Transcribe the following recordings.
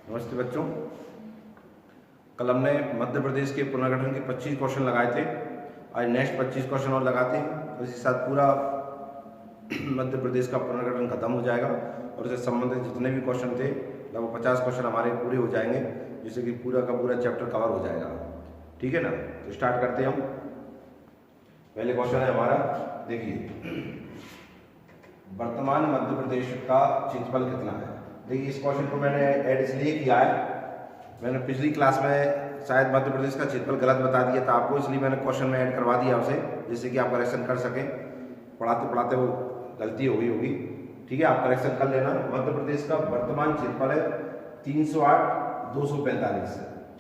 नमस्ते बच्चों। कल हमने मध्य प्रदेश के पुनर्गठन के 25 क्वेश्चन लगाए थे। आज नेक्स्ट 25 क्वेश्चन और लगाते हैं, तो इसके साथ पूरा मध्य प्रदेश का पुनर्गठन खत्म हो जाएगा और इससे संबंधित जितने भी क्वेश्चन थे लगभग 50 क्वेश्चन हमारे पूरे हो जाएंगे, जिससे कि पूरा का पूरा चैप्टर कवर हो जाएगा। ठीक है ना, तो स्टार्ट करते हैं हम। पहले क्वेश्चन है हमारा, देखिए वर्तमान मध्य प्रदेश का क्षेत्रफल कितना है। देखिए इस क्वेश्चन को मैंने ऐड इसलिए किया है, मैंने पिछली क्लास में शायद मध्य प्रदेश का क्षेत्रफल गलत बता दिया था आपको, इसलिए मैंने क्वेश्चन में ऐड करवा दिया उसे, जिससे कि आप करेक्शन कर सकें। पढ़ाते पढ़ाते वो गलती हो गई होगी, ठीक है, आप करेक्शन कर लेना। मध्य प्रदेश का वर्तमान क्षेत्रफल है 308,245।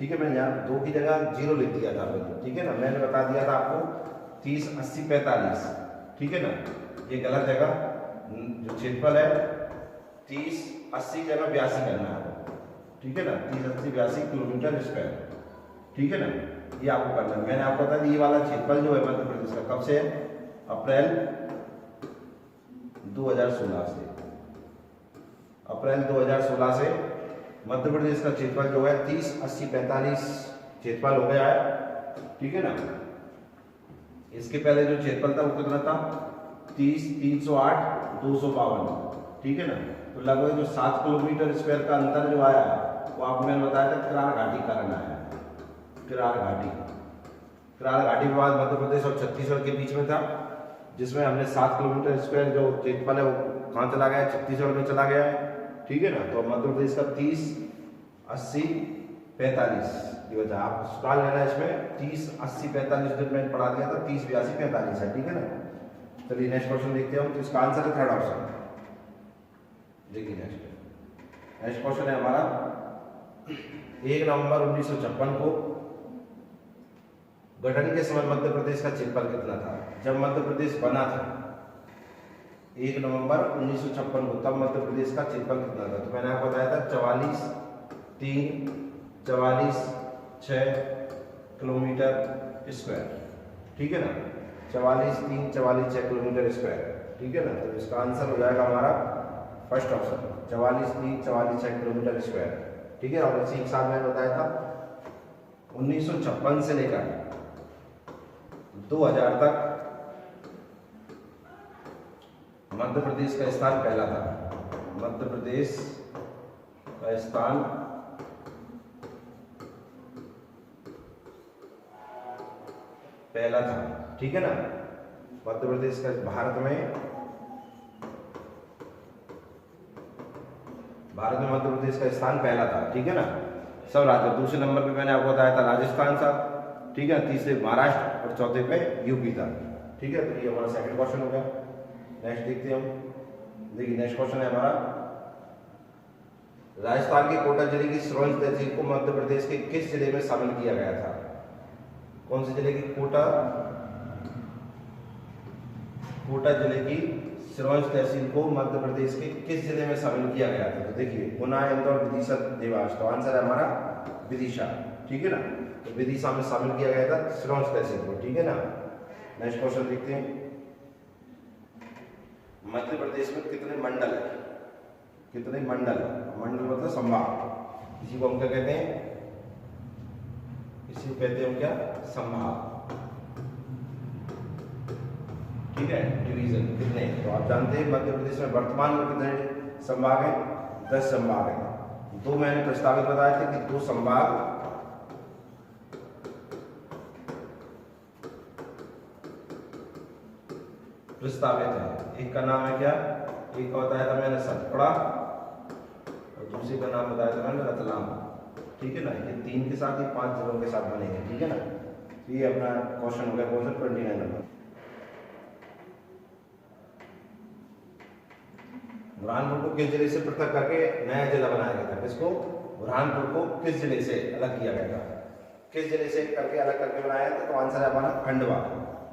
ठीक है, मैंने यहाँ 2 की जगह 0 लिख दिया था, ठीक है ना। मैंने बता दिया था आपको 30, 80, 45, ठीक है ना, ये गलत जगह। जो क्षेत्रफल है 30, 80 जगह 82 करना है, ठीक है ना। 30, 80, 82 किलोमीटर स्क्वायर, ठीक है ना, ये आपको करना है। मैंने आपको बता दिया ये वाला क्षेत्रफल जो है मध्य प्रदेश का कब से है, अप्रैल 2016 से। अप्रैल 2016 से मध्य प्रदेश का क्षेत्रफल जो है 30, 80, 45 क्षेत्रफल हो गया है, ठीक है ना। इसके पहले जो क्षेत्रफल था वो कितना था, 30, 308, 252, ठीक है ना। तो लगभग जो 7 किलोमीटर स्क्वायर का अंतर जो आया वो आपको मैंने बताया था किरार घाटी का कारण आया। किरार घाटी, किरार घाटी के बाद मध्य प्रदेश और छत्तीसगढ़ के बीच में था, जिसमें हमने 7 किलोमीटर स्क्वायर जो क्षेत्रफल है वो कहाँ चला गया, छत्तीसगढ़ में चला गया है, ठीक है ना। तो मध्य प्रदेश का 30, 80, 45 ये वजह आप सवाल लेना इसमें 30, 80, 45 जो मैंने पढ़ा दिया था 30, 82, 45 है, ठीक है ना। चलिए नेक्स्ट क्वेश्चन देखते हैं हम। तो इसका आंसर है थर्ड ऑप्शन। देखिए नेक्स्ट क्वेश्चन है हमारा, 1 नवंबर 1956 को गठन के समय मध्य प्रदेश का क्षेत्रफल कितना था। जब मध्य प्रदेश बना था 1 नवंबर 1956 को, तब मध्य प्रदेश का क्षेत्रफल कितना था। तो मैंने आपको बताया था 44, 3, 44, 6 किलोमीटर स्क्वायर, ठीक है ना। 44, 3, 44, 6 किलोमीटर स्क्वायर, ठीक है ना। तो इसका आंसर हो जाएगा हमारा फर्स्ट ऑप्शन, 44, 3, 44, 6 किलोमीटर स्क्वायर, ठीक है। और इसी के साथ मैंने बताया था 1956 से लेकर 2000 तक मध्य प्रदेश का स्थान पहला था। मध्य प्रदेश का स्थान पहला था, ठीक है ना। मध्य प्रदेश का भारत में मध्य प्रदेश का स्थान पहला था, ठीक है ना। सब राज्य, दूसरे नंबर पे मैंने आपको बताया था राजस्थान था, ठीक है, तीसरे महाराष्ट्र और चौथे पे यूपी था, ठीक है। तो ये हमारा सेकंड क्वेश्चन हो गया। नेक्स्ट देखते हैं हम। देखिए नेक्स्ट क्वेश्चन है हमारा, राजस्थान के कोटा जिले की सिरोंज तहसील को मध्य प्रदेश के किस जिले में शामिल किया गया था। कौन से जिले की, कोटा जिले की सिरोंज तहसील को मध्य प्रदेश के किस जिले में शामिल किया गया था। तो देखिए गुना, इंदौर, विदिशा, देवास। तो आंसर है हमारा विदिशा, ठीक है ना। तो विदिशा में शामिल किया गया था सिरोंज तहसील को, ठीक है ना। नेक्स्ट क्वेश्चन देखते हैं, मध्य प्रदेश में कितने मंडल है। कितने मंडल, मंडल मतलब संभाग, इसी को हम क्या कहते हैं, इसी को कहते हैं क्या, संभाग, ठीक है। डिवीजन कितने, तो आप जानते हैं मध्य प्रदेश में वर्तमान में कितने संभाग हैं, 10 संभाग हैं। 2 मैंने प्रस्तावित बताए थे कि 2 संभाग प्रस्तावित है। एक का नाम है क्या, एक का बताया था मैंने सतपुड़ा और दूसरे का नाम बताया था मैंने रतलाम, ठीक है ना। ये 3 के साथ, ये 5 जिलों के साथ बनेंगे, ठीक है ना। ये अपना क्वेश्चन हो गया कौन सा, 29 नंबर। बुरहानपुर को किस जिले से पृथक करके नया जिला बनाया गया था। किसको, बुरहानपुर को किस जिले से अलग किया गया था, किस जिले से करके अलग करके बनाया था। तो आंसर है हमारा खंडवा,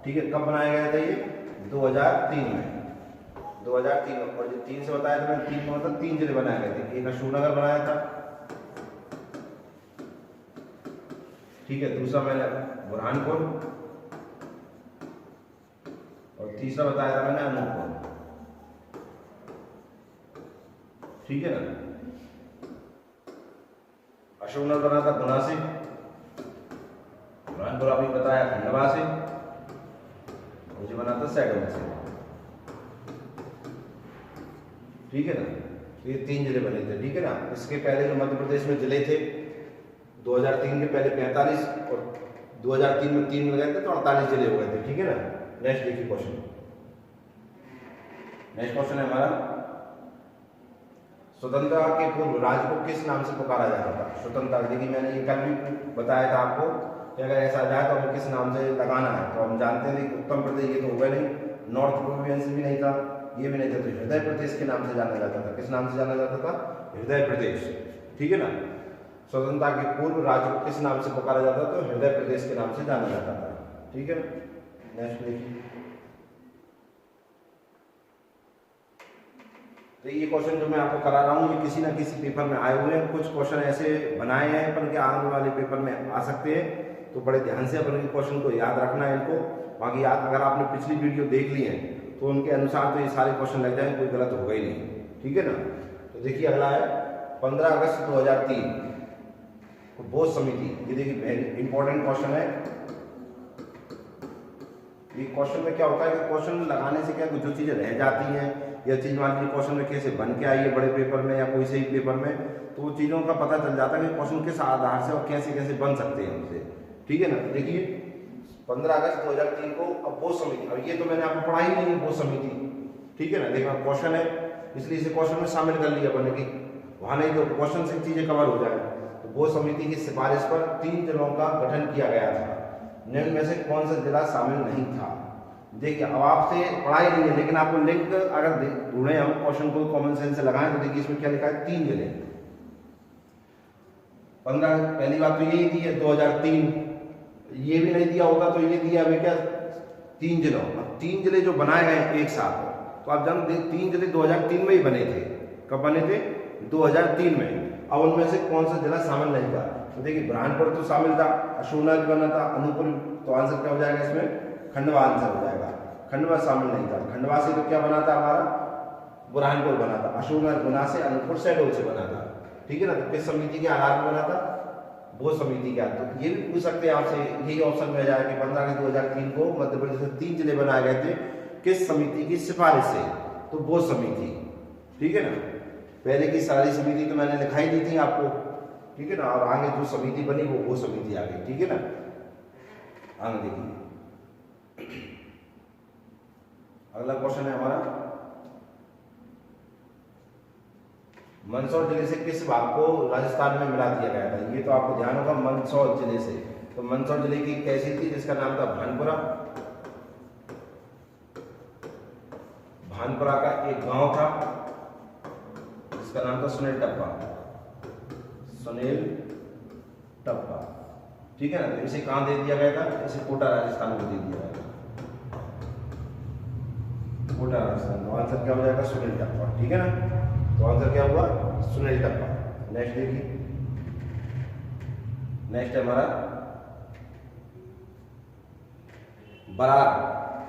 ठीक है। कब बनाया गया था ये, 2003 में, 2003 में। और जो 3 से बताया था मैंने, 3 में मतलब 3 जिले बनाए गए थे। एक अशोकनगर बनाया था, ठीक है, दूसरा मैंने बुरहानपुर और तीसरा बताया था मैंने अनूपपुर, ठीक है ना। अशोकनगर बना था गुना से, बुरहानपुर अभी बताया खंडवा से, और जो बना था सैडोल से। ठीक है ना, ये 3 जिले बने थे। ठीक है ना, इसके पहले जो मध्य प्रदेश में जिले थे 2003 के पहले 45 और 2003 में 3 लगाए थे तो 48 जिले हो गए थे। ठीक है ना। नेक्स्ट देखिए क्वेश्चन। नेक्स्ट क्वेश्चन है हमारा, स्वतंत्रता के पूर्व राज्य को किस नाम से पुकारा जाता था? स्वतंत्रता, देखिए मैंने ये कल भी बताया था आपको कि अगर ऐसा जाए तो हमें किस नाम से लगाना है। तो हम जानते थे उत्तर प्रदेश ये तो होगा नहीं, नॉर्थ प्रोविंस भी नहीं था, ये भी नहीं था, तो हृदय प्रदेश के नाम से जाना जाता था। किस नाम से जाना जाता था? हृदय प्रदेश। ठीक है ना। स्वतंत्रता के पूर्व राज्य को किस नाम से पुकारा जाता था? तो हृदय प्रदेश के नाम से जाना जाता था। ठीक है ना। नेक्स्ट देखिए, तो ये क्वेश्चन जो मैं आपको करा रहा हूँ ये किसी ना किसी पेपर में आए हुए हैं। कुछ क्वेश्चन ऐसे बनाए हैं पर क्या आने वाले पेपर में आ सकते हैं, तो बड़े ध्यान से अपन क्वेश्चन को याद रखना है इनको। बाकी अगर आपने पिछली वीडियो देख ली है तो उनके अनुसार तो ये सारे क्वेश्चन लग जाएंगे, कोई गलत होगा ही नहीं। ठीक है ना। तो देखिए अगला है 15 अगस्त 2003 बोध समिति। ये देखिए वेरी इंपॉर्टेंट क्वेश्चन है। ये क्वेश्चन में क्या होता है कि क्वेश्चन लगाने से क्या जो चीजें रह जाती हैं या चीज मान लीजिए क्वेश्चन में कैसे बन के आई है बड़े पेपर में या कोई से ही पेपर में, तो वो चीजों का पता चल जाता है कि क्वेश्चन किस आधार से और कैसे कैसे बन सकते हैं उनसे। ठीक है ना। देखिए 15 अगस्त 2003 को अब बोध समिति, अब ये तो मैंने आपको पढ़ा ही नहीं है बोध समिति। ठीक है ना। देखना क्वेश्चन है इसलिए इसे क्वेश्चन में शामिल कर लिया बने की, वहां नहीं तो क्वेश्चन से चीजें कवर हो जाए। तो बोध समिति की सिफारिश पर 3 जिलों का गठन किया गया था। निम्न में से कौन सा जिला शामिल नहीं था? देखिए अब आपसे पढ़ाई नहीं है लेकिन आपको लिंक अगर ढूंढे हम क्वेश्चन को कॉमन सेंस से लगाएं तो देखिए इसमें क्या लिखा है? 3 जिले। 15 पहली बात तो यही दी है 2003, ये भी नहीं दिया होगा तो ये दिया हमें क्या 3 जिलों। अब 3 जिले जो बनाए गए एक साथ, तो आप जानते 3 जिले 2003 में ही बने थे। कब बने थे? 2003 में। अब उनमें से कौन सा जिला शामिल नहीं था? तो देखिए बुरहानपुर तो शामिल था, अशोकनगर बना था, अनूपपुर, तो आंसर क्या हो जाएगा इसमें? खंडवा आंसर हो जाएगा। खंडवा शामिल नहीं था। खंडवा से तो क्या बना था हमारा? बुरहानपुर बना था। अशोकनगर गुना से, अनूपपुर शहडोल से बना था। ठीक है ना। तो किस समिति के आधार पर बना था? बोध समिति के आधार। तो ये भी पूछ सकते हैं आपसे, यही ऑप्शन में जाए कि 15 अगस्त 2003 को मध्य प्रदेश में 3 जिले बनाए गए थे किस समिति की सिफारिश से? तो बोध समिति। ठीक है ना। पहले की सारी समिति तो मैंने लिखाई दी थी आपको। ठीक है ना। और आगे जो समिति बनी वो बोध समिति आ गई। ठीक है ना। आगे देखिए अगला क्वेश्चन है हमारा, मंदसौर जिले से किस भाग को राजस्थान में मिला दिया गया था? ये तो आपको ध्यान होगा मंदसौर जिले से। तो मंदसौर जिले की तहसील थी जिसका नाम था भानपुरा। भानपुरा का एक गांव था जिसका नाम था सुनील टप्पा। सुनील टप्पा। ठीक है ना। तो इसे कहां दे दिया गया था? इसे कोटा राजस्थान को दे दिया गया था। कोटा राजस्थान। तो आंसर क्या हो जाएगा? सुनील टप्पा। ठीक है ना। तो आंसर क्या हुआ? सुनील टप्पा। नेक्स्ट देखिए, नेक्स्ट है हमारा बरार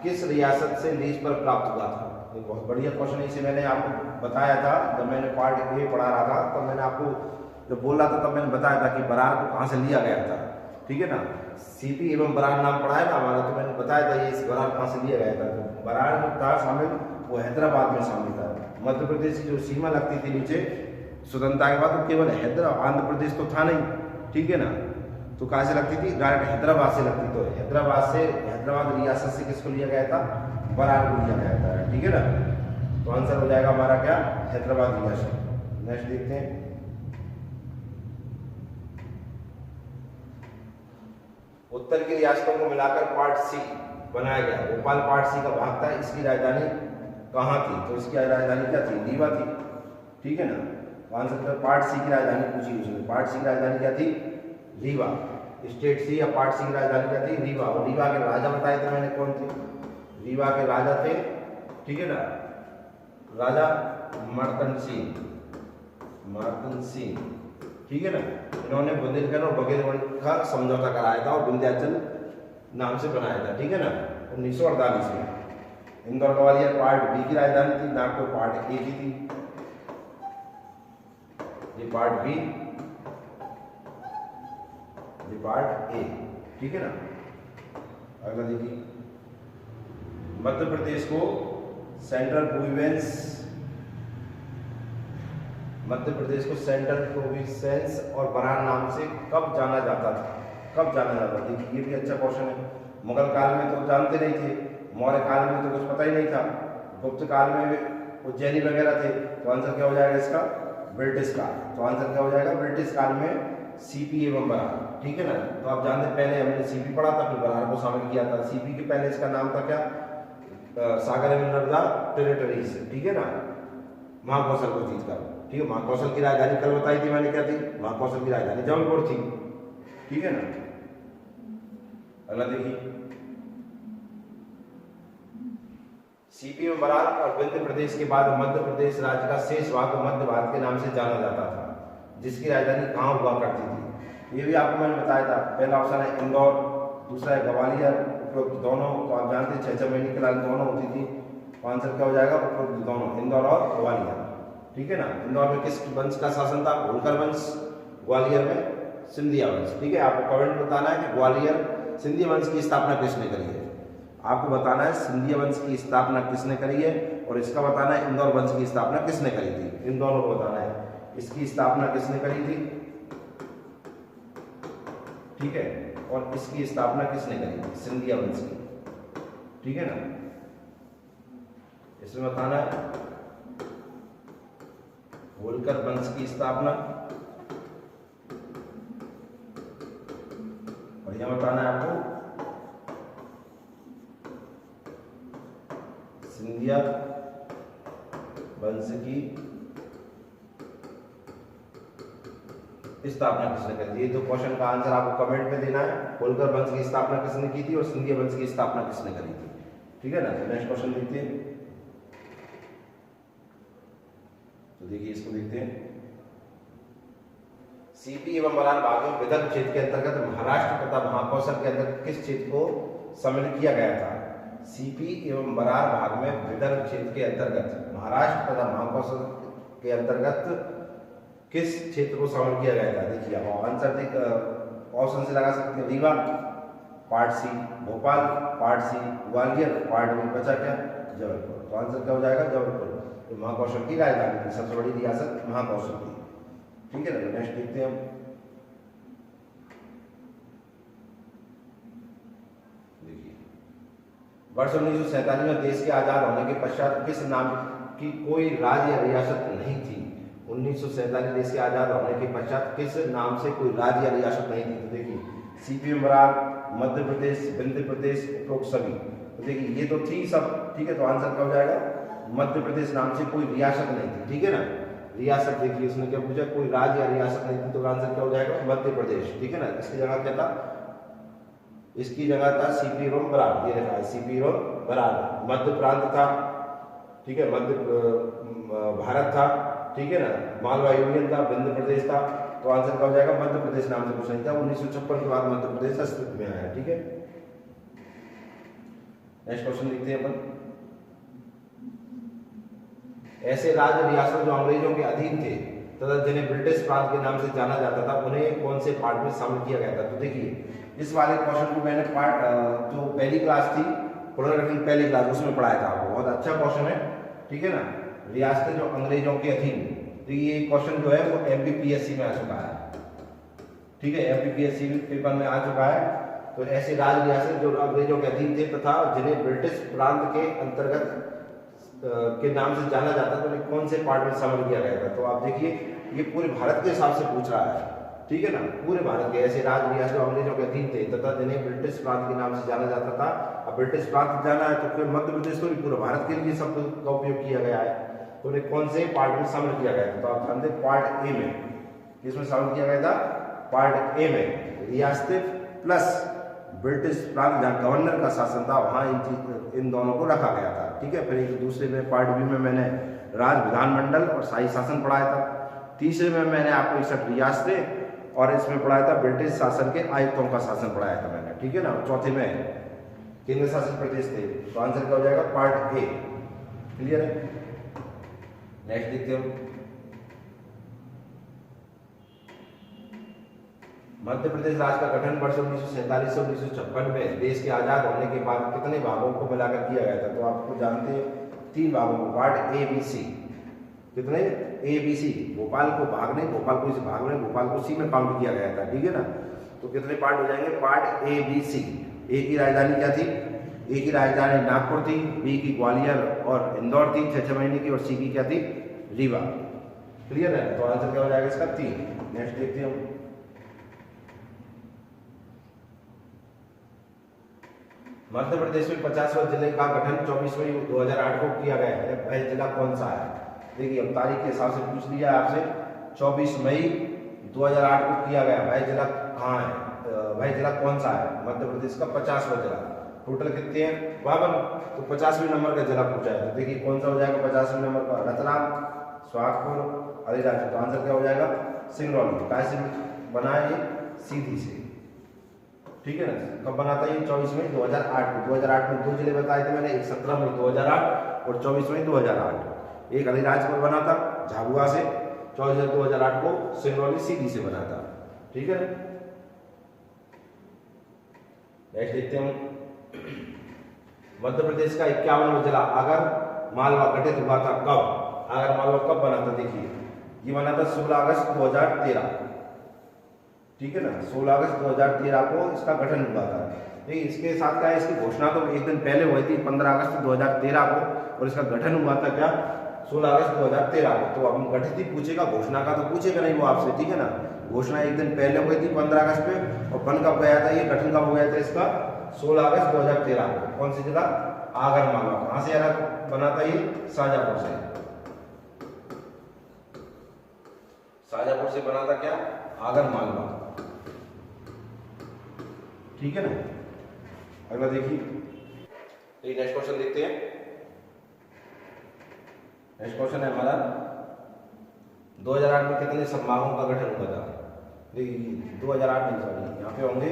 किस रियासत से लीज पर प्राप्त हुआ था? एक बहुत बढ़िया क्वेश्चन है। इसे मैंने आपको बताया था जब मैंने पार्ट ए पढ़ा रहा था, तब मैंने आपको जब बोल रहा था तब मैंने बताया था कि बरार को कहां से लिया गया था। ठीक है ना। सीपी एवं बरार नाम पढ़ा है ना हमारा, तो मैंने बताया था ये बरार कहां से लिया गया था। तो बरार जो था शामिल वो हैदराबाद में शामिल था। मध्य प्रदेश की जो सीमा लगती थी नीचे स्वतंत्रता के बाद, तो केवल हैदराबाद, आंध्र प्रदेश तो था नहीं। ठीक है ना। तो कहाँ से लगती थी? डायरेक्ट हैदराबाद से लगती। तो हैदराबाद रियासत से किसको लिया गया था? बरार को लिया गया था। ठीक है ना। तो आंसर हो जाएगा हमारा क्या? हैदराबाद रियासत। नेक्स्ट देखते हैं, उत्तर की रियासतों को मिलाकर पार्ट सी बनाया गया। भोपाल पार्ट सी का भाग था। इसकी राजधानी कहाँ थी? तो इसकी राजधानी क्या थी? रीवा थी। ठीक है ना। तो आंसर पार्ट सी की राजधानी पूछी उसने। पार्ट सी की राजधानी क्या थी? रीवा। स्टेट सी या पार्ट सी की राजधानी क्या थी? रीवा। और रीवा के राजा बताए थे मैंने कौन थे? रीवा के राजा थे, ठीक है ना, राजा मार्तंड सिंह। मार्तंड सिंह, ठीक है ना। इन्होंने बुंदेलखंड और बघेलखंड का समझौता कराया था और विंध्याचल नाम से बनाया था। ठीक है ना। 1948 में। इंदौर ग्वालियर पार्ट बी की राजधानी थी, नागपुर पार्ट ए की थी। ये पार्ट बी ये पार्ट ए, ठीक है ना। अगला देखिए, मध्य प्रदेश को सेंट्रल प्रोविंस, मध्य प्रदेश को सेंट्रल प्रोविंस और बरार नाम से कब जाना जाता था? कब जाना जाता था? देखिए ये भी अच्छा क्वेश्चन है। मुगल काल में तो जानते नहीं थे, मौर्य काल में तो कुछ पता ही नहीं था, गुप्त काल में उज्जैनी वगैरह थे। तो आंसर क्या हो जाएगा इसका? ब्रिटिश काल। तो आंसर क्या हो जाएगा? ब्रिटिश काल में सीपी एवं बरार, ठीक है ना। तो आप जानते हैं पहले हमने सीपी पढ़ा था, फिर बरार को शामिल किया था। सीपी के पहले इसका नाम था क्या? सागर एवं नर्मदा टेरिटरीज, ठीक है ना, महाकौशल को जीत कर, ठीक है। महाकौशल की राजधानी कल बताई थी मैंने, क्या थी? महाकौशल की राजधानी जबलपुर थी, ठीक है ना। अगला देखिए, सीपी में बरार और विंध्य प्रदेश के बाद मध्य प्रदेश राज्य का शेष भाग मध्य भारत के नाम से जाना जाता था, जिसकी राजधानी कहाँ हुआ करती थी? ये भी आपको मैंने बताया था। पहला ऑप्शन है इंदौर, दूसरा है ग्वालियर, उपरोक्त दोनों। तो आप जानते हैं 6 महीने के लिए दोनों होती थी। तो आंसर क्या हो जाएगा? उपरोक्त दोनों, इंदौर और ग्वालियर, ठीक है ना। इंदौर में किस वंश का शासन था? होलकर वंश। ग्वालियर में सिंधिया वंश, ठीक है। आपको कमेंट बताना है कि ग्वालियर सिंधिया वंश की स्थापना किसने करी है। आपको बताना है सिंधिया वंश की स्थापना किसने करी है, और इसका बताना है इंदौर वंश की स्थापना किसने करी थी। इन दोनों को बताना है, इसकी स्थापना किसने करी थी, ठीक है, और इसकी स्थापना किसने करी थी, सिंधिया वंश की, ठीक है ना। इसमें बताना है होलकर वंश की स्थापना, और यह बताना है आपको सिंधिया वंश की स्थापना किसने करी थी। ये तो क्वेश्चन का आंसर आपको कमेंट में देना है। होलकर वंश की स्थापना किसने की थी और सिंधिया वंश की स्थापना किसने करी थी, ठीक है ना। तो नेक्स्ट क्वेश्चन देखते हैं। तो देखिए इसको देखते हैं। सीपी एवं बरार भाग में विदर्भ क्षेत्र के अंतर्गत महाराष्ट्र तथा महाकौशल के अंतर्गत किस क्षेत्र को सम्मिलित किया गया था? सीपी एवं बरार भाग में विदर्भ क्षेत्र के अंतर्गत महाराष्ट्र तथा महाकौशल के अंतर्गत किस क्षेत्र को शामिल किया गया था? देखिए आप आंसर ऑप्शन से लगा सकते हैं। Rewa, part C Bhopal, part C Gwalior, part B बचा क्या? जबलपुर। तो आंसर क्या हो जाएगा? जबलपुर। तो महाकौशल की राजधानी थी, सबसे बड़ी रियासत महाकौशल की, ठीक है ना। नेक्स्ट देखते हैं हम। देखिए वर्ष 1947 में देश के आजाद होने के पश्चात किस नाम की कोई राज्य या रियासत नहीं थी? 1947 देश के आजाद होने के पश्चात किस नाम से कोई राज्य या रियासत नहीं थी? तो देखिए सीपी में बरार, मध्य प्रदेश, विंध्य प्रदेश, उपरोक्त सभी। तो देखिए ये तो थी सब, ठीक है। तो आंसर क्या हो जाएगा? मध्य प्रदेश नाम से कोई रियासत नहीं थी, ठीक है ना। रियासत देखिए इसने क्या पूछा? कोई राज्य या रियासत नहीं थी, तो आंसर क्या हो जाएगा? मध्य प्रदेश, ठीक है ना। इसकी जगह क्या था? इसकी जगह था सीपी एवं बरार। ये रखा है सीपी एवं बरार। मध्य प्रांत था, ठीक है, मध्य भारत था, ठीक है ना। मालवा यूनियन था, विंध्य प्रदेश था। तो आंसर क्या हो जाएगा? मध्य प्रदेश नाम से कुछ नहीं था। 1956 के बाद मध्य प्रदेश अस्तित्व में आया, ठीक है। नेक्स्ट क्वेश्चन देखते हैं अपन। ऐसे राज्य रियासत जो अंग्रेजों के अधीन थे तथा जिन्हें ब्रिटिश प्रांत के नाम से जाना जाता था, उन्हें कौन से पार्ट में शामिल किया गया था? तो देखिए इस वाले क्वेश्चन को मैंने जो पहली क्लास थी प्रोग्रामिंग पहली क्लास, उसमें पढ़ाया था आपको। बहुत अच्छा क्वेश्चन है, ठीक है ना। रियासतें जो अंग्रेजों के अधीन, तो ये क्वेश्चन जो है वो एमपीपीएससी में आ चुका है, ठीक है। एमपीपीएससी पेपर में आ चुका है। तो ऐसे राज्य रियासत जो अंग्रेजों के अधीन थे तथा जिन्हें ब्रिटिश प्रांत के अंतर्गत के नाम से जाना जाता था, तो कौन से पार्ट में शामिल किया गया था? तो आप देखिए ये पूरे भारत के हिसाब से पूछ रहा है, ठीक है ना। पूरे भारत के ऐसे राज्य रियासत जो अंग्रेजों के अधीन थे तथा जिन्हें ब्रिटिश प्रांत के नाम से जाना जाता था। अब ब्रिटिश प्रांत जाना है तो फिर मध्य प्रदेश को भी पूरे भारत के लिए शब्द का उपयोग किया गया है। तो उन्हें कौन से पार्ट में शामिल किया गया था? तो आप जानते हैं पार्ट ए में। किसमें शामिल किया गया था? पार्ट ए में रियासतें प्लस ब्रिटिश प्रांत जहाँ गवर्नर का शासन था, वहाँ इन दोनों को रखा गया था, ठीक है। फिर एक दूसरे में पार्ट बी में मैंने राज विधानमंडल और शाही शासन पढ़ाया था। तीसरे में मैंने आपको 61 रियासतें और इसमें पढ़ाया था ब्रिटिश शासन के आयुक्तों का शासन पढ़ाया था मैंने, ठीक है ना। चौथे में केंद्र शासित प्रदेश थे। तो आंसर क्या हो जाएगा? Part A. क्लियर है? नेक्स्ट देखते हो। मध्य प्रदेश राज्य का गठन वर्ष 1947 से 1956 में देश के आजाद होने के बाद कितने भागों को मिलाकर किया गया था? तो आपको जानते हैं 3 भागों को, पार्ट ए बी सी। कितने? A B C. भोपाल को भाग नहीं, भोपाल को इस भाग में, भोपाल को सी में काउंट किया गया था, ठीक है ना। तो कितने पार्ट हो जाएंगे? Part A B C. ए की राजधानी क्या थी? ए की राजधानी नागपुर थी, बी की ग्वालियर और इंदौर थी 6 महीने की, और सी की क्या थी? रीवा। क्लियर है? तो आंसर क्या हो जाएगा इसका? 3। नेक्स्ट देखते हैं हम। मध्य प्रदेश में 50वें जिले का गठन 24 मई 2008 को किया गया है। वह जिला कौन सा है? देखिए अब तारीख के हिसाब से पूछ लिया आपसे, 24 मई 2008 को किया गया। वह जिला कहाँ है? वह जिला कौन सा है? मध्य प्रदेश का 50वां जिला। टोटल कितने हैं? 52। तो 50वें नंबर का जिला पूछा है, तो देखिए कौन सा हो जाएगा 50वें नंबर का? रतलाम, सोहागपुर, अलीराजपुर। तो आंसर क्या हो जाएगा? सिंगरौली। कैसे बना है ये? सीधी से, ठीक है ना। कब बना था ये? 24 मई 2008 को। 2008 में 2 जिले बताए थे मैंने, एक 17 मई 2008 और 24 मई 2008। एक अलीराजपुर बना था झाबुआ से, 24 2008 को सिंगरौली सीधी से बना था, ठीक है। नेक्स्ट देखते हैं मध्य प्रदेश का 51वां जिला आगर मालवा गठित हुआ था कब? आगर मालवा कब बना था? देखिए ये बना था 16 अगस्त 2013, ठीक है ना। 16 अगस्त 2013 को इसका गठन हुआ था। ठीक, इसके साथ क्या है, इसकी घोषणा तो एक दिन पहले हुई थी 15 अगस्त 2013 को, और इसका गठन हुआ था क्या? 16 अगस्त 2013 को। तो अब गठित ही पूछेगा, घोषणा का तो पूछेगा नहीं वो आपसे, ठीक है ना। घोषणा एक दिन पहले हुई थी 15 अगस्त पे, और बन कब गया था ये? गठन कब हो गया था इसका? 16 अगस्त 2013 को। कौन सी जिला? आगर मालवा। कहाँ से बना था ये? शाजापुर से। शाजापुर से बना था क्या? आगर मालवा, ठीक है ना। अगला देखिए, नेक्स्ट क्वेश्चन देखते हैं। नेक्स्ट क्वेश्चन है हमारा 2008 में कितने संभागों का गठन हुआ था? देखिए 2008 नहीं, सॉरी, यहाँ पे होंगे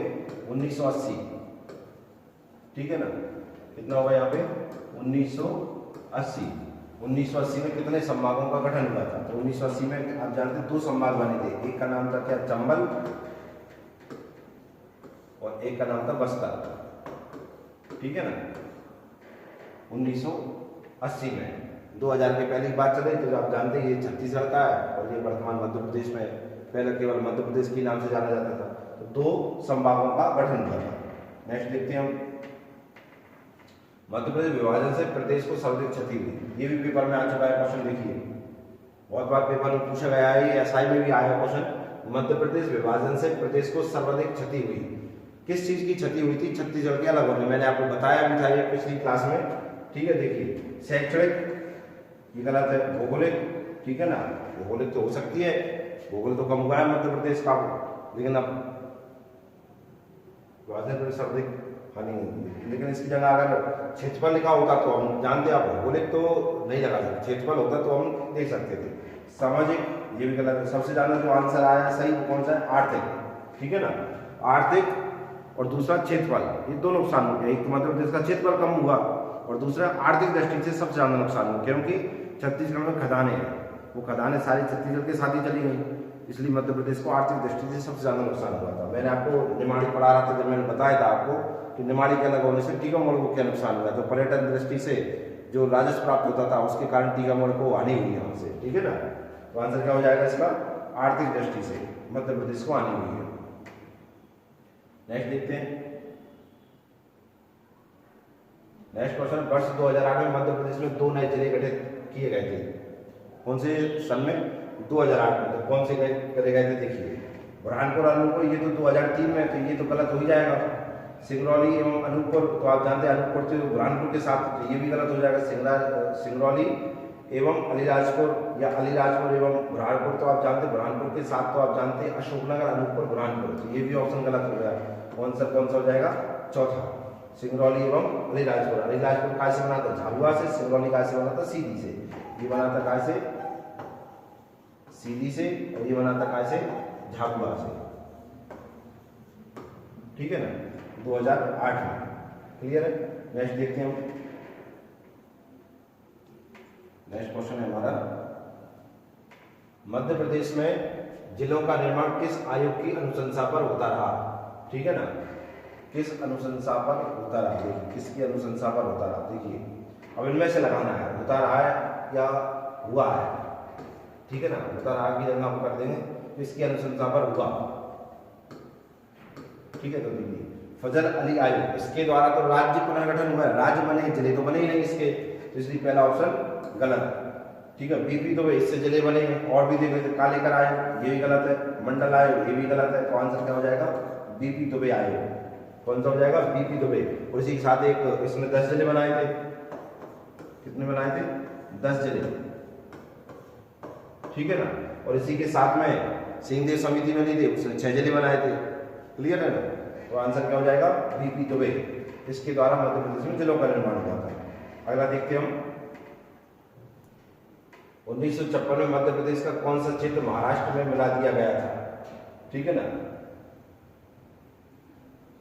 1980, ठीक है ना। कितना होगा यहाँ पे? 1980। 1980 में कितने संभागों का गठन हुआ था? तो 1980 में आप जानते हैं 2 संभाग बने थे। एक का नाम था क्या? चंबल, और एक का नाम था बस्तर, ठीक है ना। 1980 में 2000 के पहले की बात चल रही, तो आप जानते हैं ये छत्तीसगढ़ का है, और ये वर्तमान मध्य प्रदेश में। पहले केवल मध्य प्रदेश के नाम से जाना जाता था। तो 2 संभागों का गठन हुआ था। नेक्स्ट देखते हैं हम, मध्य प्रदेश विभाजन से प्रदेश को सर्वाधिक क्षति हुई। ये भी पेपर में आ चुका है क्वेश्चन, देखिए बहुत बार पेपर में पूछा गया है, एसआई में भी आया क्वेश्चन। मध्य प्रदेश विभाजन से प्रदेश को सर्वाधिक क्षति हुई। किस चीज की क्षति हुई थी? छत्तीसगढ़ के अलग होने। मैंने आपको बताया भी था ये पिछली क्लास में, ठीक है। देखिए शैक्षणिक, ये गलत है। भौगोलिक, ठीक है ना। भौगोलिक तो हो सकती है, भूगोल तो कम हुआ है मध्य प्रदेश का, लेकिन अब सर्वाधिक हानि हुई। लेकिन इसकी जगह अगर क्षेत्रफल लिखा होता तो हम जानते, आप भौगोलिक तो नहीं लगा सकते, क्षेत्रफल होता तो हम देख सकते थे। सामाजिक, ये भी गलत है। सबसे ज्यादा जो आंसर आया सही वो कौन सा है? आर्थिक, ठीक है ना। आर्थिक और दूसरा क्षेत्रफल, ये 2 नुकसान हो गए। एक तो मध्य प्रदेश का क्षेत्रफल कम हुआ, और दूसरा आर्थिक दृष्टि से सबसे ज्यादा नुकसान हुआ, क्योंकि छत्तीसगढ़ में खदानें हैं, वो खदानें सारी छत्तीसगढ़ के साथ ही चली गई, इसलिए मध्य प्रदेश को आर्थिक दृष्टि से सबसे ज्यादा नुकसान हुआ था। मैंने आपको निमाड़ी पढ़ा रहा था जब मैंने बताया था आपको कि निमाड़ी के अलग होने से टीकामोड़ को क्या नुकसान हुआ। तो पर्यटन दृष्टि से जो राजस्व प्राप्त होता था उसके कारण टीकामोड़ को हानि हुई यहाँ से, ठीक है ना। तो आंसर क्या हो जाएगा इसका? आर्थिक दृष्टि से मध्य प्रदेश को हानि हुई है। नेक्स्ट देखते हैं, नेक्स्ट क्वेश्चन, वर्ष 2008 में मध्य प्रदेश में 2 नए जिले गठित किए गए थे। कौन से सन में? 2008 में। तो कौन से करे गए थे? देखिए बुरहानपुर, अनूपपुर, ये तो 2003 में, तो ये तो गलत हो ही जाएगा। सिंगरौली एवं अनूपपुर, तो आप जानते हैं अनूपपुर से बुरहानपुर के साथ, तो ये भी गलत हो जाएगा। सिंगरौली एवं अलीराजपुर, या अलीराजपुर एवं बुरहानपुर, तो आप जानते हैं बुरहानपुर के साथ, तो आप जानते हैं अशोकनगर, अनूपपुर, बुरहानपुर, तो ये भी ऑप्शन गलत हो गया। कौन सा हो जाएगा? चौथा, सिंगरौली एवं अलीराजपुर। अलीराजपुर कहाँ से बना था? झाबुआ से। सिंगरौली कहाँ से बना था? सीधी से। ये बना था कहाँ से? सीधी से, और ये बना था कहाँ से? झाबुआ से, ठीक है ना, 2008 में। क्लियर है? नेक्स्ट देखते हैं हम। नेक्स्ट क्वेश्चन है हमारा, मध्य प्रदेश में जिलों का निर्माण किस आयोग की अनुशंसा पर होता रहा? ठीक है ना, किस अनुशंसा पर होता रहा? देखिए किसकी अनुशंसा पर होता रहा? देखिए अब इनमें से लगाना है, होता रहा है या हुआ है। ठीक है ना, होता रहा की जगह हम कर देंगे किसकी अनुशंसा पर हुआ। ठीक है, तो देखिए फजल अली आयोग, इसके द्वारा तो राज्य पुनर्गठन हुआ है, राज्य बने, जिले तो बने ही नहीं इसके, तो इसलिए पहला ऑप्शन गलत। ठीक है, बीपी तो इससे जिले बने हैं, और भी देखें कालेकर आयोग ये भी गलत है, मंडल आयोग ये भी गलत है, तो आंसर क्या हो जाएगा? बीपी दुबे आयोग। कौन सा हो जाएगा? बीपी दुबे। और इसी के साथ एक इसमें 10 जिले बनाए थे, कितने बनाए थे? 10 जिले। ठीक है ना, और इसी के साथ में सिंहदेव समिति में नहीं थे, उसने 6 जिले बनाए थे। क्लियर है ना, तो आंसर क्या हो जाएगा? बीपी दुबे। इसके द्वारा मध्य प्रदेश में जिलों का निर्माण हुआ था। अगला देखते हम 1956 में मध्य प्रदेश का कौन सा क्षेत्र महाराष्ट्र में मिला दिया गया था? ठीक है ना,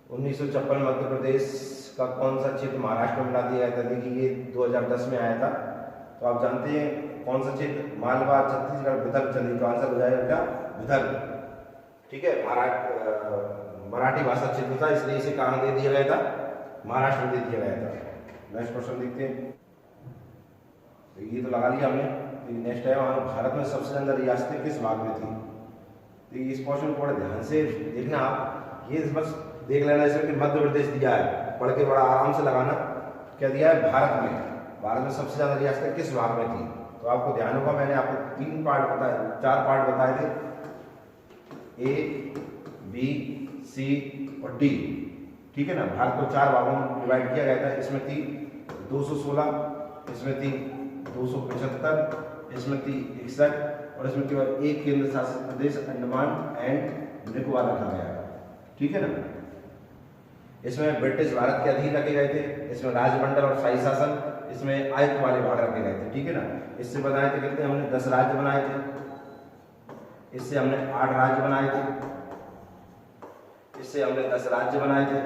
1956 मध्य प्रदेश का कौन सा क्षेत्र महाराष्ट्र में मिला दिया गया था? देखिए ये 2010 में आया था, तो आप जानते हैं कौन सा क्षेत्र? मालवा, छत्तीसगढ़, विदर्भ। चलिए तो आंसर हो जाएगा क्या? विदर्भ। ठीक है, मराठी भाषा क्षेत्र था, इसलिए इसे कहाँ दे दिया गया था? महाराष्ट्र में दे दिया गया था। नेक्स्ट क्वेश्चन देखते हैं, तो ये तो लगा लिया हमने। नेक्स्ट है भारत में सबसे ज्यादा रियासतें किस भाग में थी? तो इस क्वेश्चन को बड़े ध्यान से देखना आप, ये बस देख लेना इसमें कि मध्य प्रदेश दिया है, पढ़ के बड़ा आराम से लगाना। क्या दिया है? भारत में सबसे ज्यादा रियासतें किस भाग में थी? तो आपको ध्यान होगा मैंने आपको 3 पार्ट बताए, 4 पार्ट बताए थे, ए, बी, सी और डी। ठीक है ना, भारत को 4 भागों में डिवाइड किया गया था। इसमें थी 216, इसमें थी 275, इसमें थी 61 और इसमें केवल एक केंद्र शासित प्रदेश अंडमान एंड निकोबार रखा गया। ठीक है ना, इसमें ब्रिटिश भारत के अधीन रखे गए थे, इसमें राजमंडल और शाही शासन, इसमें आयुक्त वाले भाग रखे गए थे। ठीक है ना, इससे बनाए थे कितने? हमने 10 राज्य बनाए थे, इससे हमने 8 राज्य बनाए थे, इससे हमने 10 राज्य बनाए थे,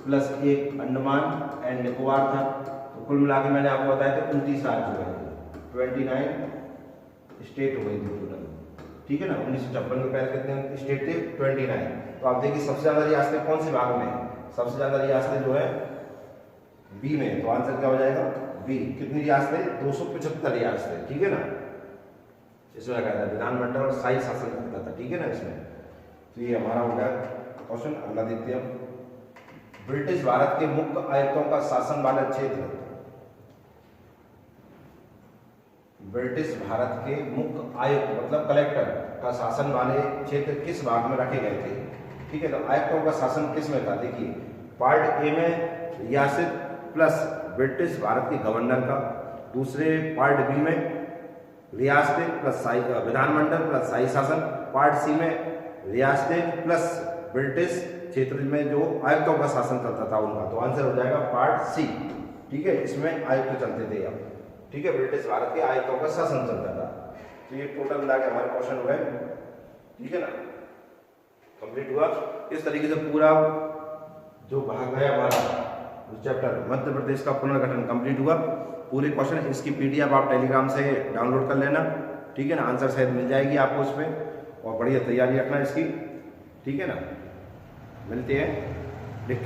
प्लस एक अंडमान एंड निकोबार था। तो कुल मिला के मैंने आपको बताया था 29 राज्य हुए थे, 29 स्टेट हो गई थी टोटल। ठीक है ना, 1956 के पहले कितने स्टेट थे? 29। तो आप देखिए सबसे ज्यादा रियासतें कौन से भाग में? सबसे ज्यादा रियासतें जो है बी में, तो आंसर क्या हो जाएगा? बी। कितनी रियासतें? 275 रियासतें। ठीक है ना, इसमें क्या था? विधानमंडल और शाही शासन करता था। ठीक है ना, इसमें तो ये हमारा हो गया क्वेश्चन। अगला देखते हैं हम, ब्रिटिश भारत के मुख्य आयुक्तों का शासन वाला क्षेत्र, ब्रिटिश भारत के मुख्य आयुक्त मतलब कलेक्टर का शासन वाले क्षेत्र किस भाग में रखे गए थे? ठीक है, तो आयुक्तों का शासन किस में था? देखिए पार्ट ए में रियासत प्लस ब्रिटिश भारत के गवर्नर का, दूसरे पार्ट बी में रियासतें प्लस विधानमंडल प्लस शाही शासन, पार्ट सी में रियासतें प्लस ब्रिटिश क्षेत्र में जो आयुक्तों का शासन चलता था उनका। तो आंसर हो जाएगा पार्ट सी। ठीक है, इसमें आयुक्त चलते थे अब। ठीक है, ब्रिटिश भारत के आयुक्तों का शासन चलता था। तो ये टोटल मिला के हमारे क्वेश्चन हो गए। ठीक है ना, कंप्लीट हुआ। इस तरीके से पूरा जो भाग है हमारा चैप्टर मध्य प्रदेश का पुनर्गठन कंप्लीट हुआ। पूरे क्वेश्चन इसकी पीडीएफ आप टेलीग्राम से डाउनलोड कर लेना। ठीक है ना, आंसर शायद मिल जाएगी आपको उसमें, और बढ़िया तैयारी रखना इसकी। ठीक है ना, मिलते हैं, लिख